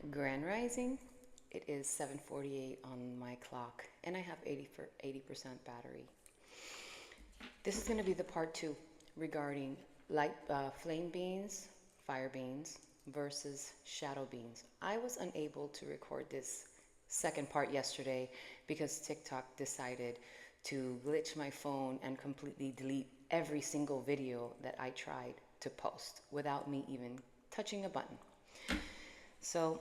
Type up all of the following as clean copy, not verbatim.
Grand Rising. It is 7:48 on my clock, and I have 80% battery. This is going to be the part two regarding flame beings, fire beings versus shadow beings. I was unable to record this second part yesterday because TikTok decided to glitch my phone and completely delete every single video that I tried to post without me even touching a button. So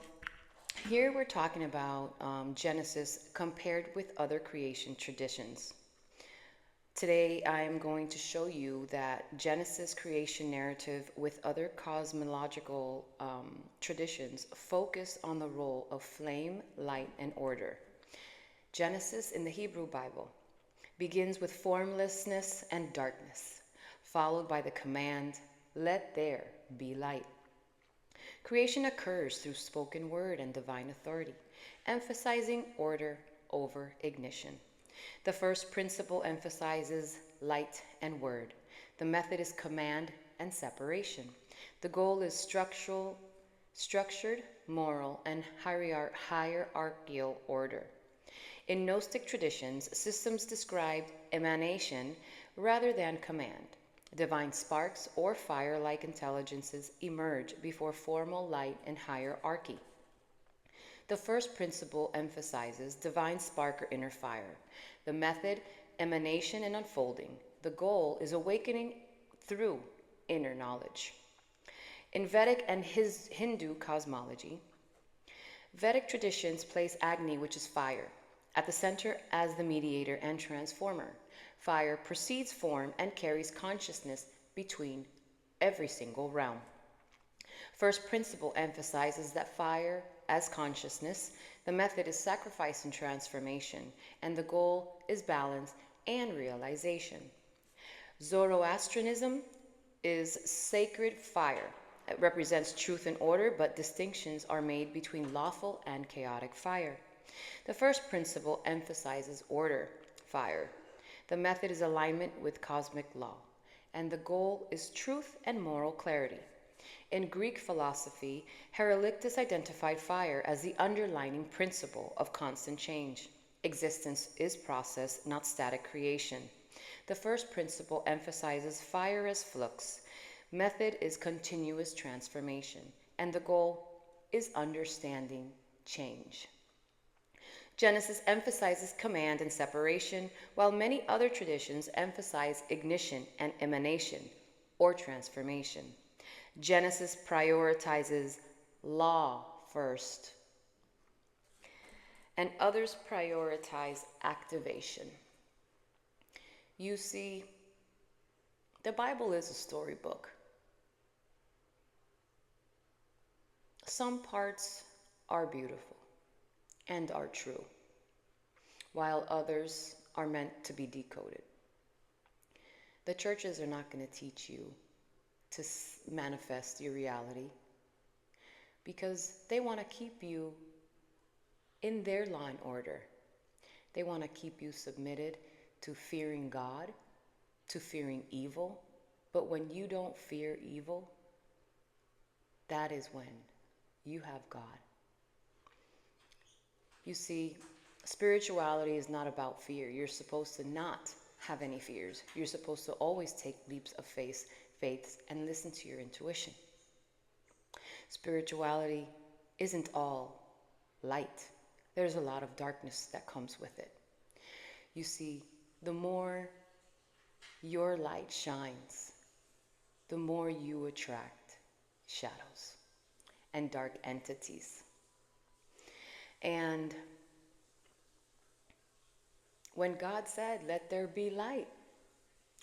here we're talking about Genesis compared with other creation traditions. Today I am going to show you that Genesis creation narrative with other cosmological traditions focus on the role of flame, light, and order. Genesis in the Hebrew Bible begins with formlessness and darkness, followed by the command, "Let there be light." Creation occurs through spoken word and divine authority, emphasizing order over ignition. The first principle emphasizes light and word. The method is command and separation. The goal is structured, moral, and hierarchical order. In Gnostic traditions, systems describe emanation rather than command. Divine sparks or fire-like intelligences emerge before formal light and hierarchy. The first principle emphasizes divine spark or inner fire. The method, emanation and unfolding. The goal is awakening through inner knowledge. In Vedic and Hindu cosmology, Vedic traditions place Agni, which is fire, at the center as the mediator and transformer. Fire precedes form and carries consciousness between every single realm. First principle emphasizes that fire as consciousness, the method is sacrifice and transformation, and the goal is balance and realization. Zoroastrianism is sacred fire. It represents truth and order, but distinctions are made between lawful and chaotic fire. The first principle emphasizes order, fire. The method is alignment with cosmic law, and the goal is truth and moral clarity. In Greek philosophy, Heraclitus identified fire as the underlying principle of constant change. Existence is process, not static creation. The first principle emphasizes fire as flux. Method is continuous transformation, and the goal is understanding change. Genesis emphasizes command and separation, while many other traditions emphasize ignition and emanation, or transformation. Genesis prioritizes law first, and others prioritize activation. You see, the Bible is a storybook. Some parts are beautiful and are true, while others are meant to be decoded. The churches are not going to teach you to manifest your reality because they want to keep you in their line order. They want to keep you submitted to fearing God, to fearing evil. But when you don't fear evil, that is when you have God. You see, spirituality is not about fear. You're supposed to not have any fears. You're supposed to always take leaps of faith and listen to your intuition. Spirituality isn't all light. There's a lot of darkness that comes with it. You see, the more your light shines, the more you attract shadows and dark entities. And when God said, "Let there be light,"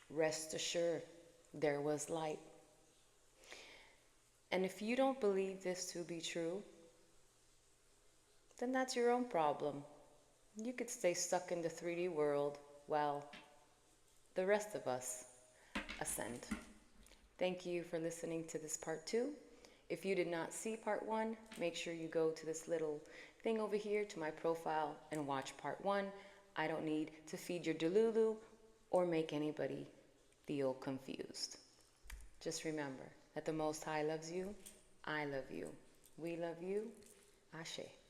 rest assured, there was light. And if you don't believe this to be true, then that's your own problem. You could stay stuck in the 3D world while the rest of us ascend. Thank you for listening to this part two. If you did not see part one, make sure you go to this little thing over here to my profile and watch part one. I don't need to feed your delulu or make anybody feel confused. Just remember that the Most High loves you, I love you, we love you, Ashe.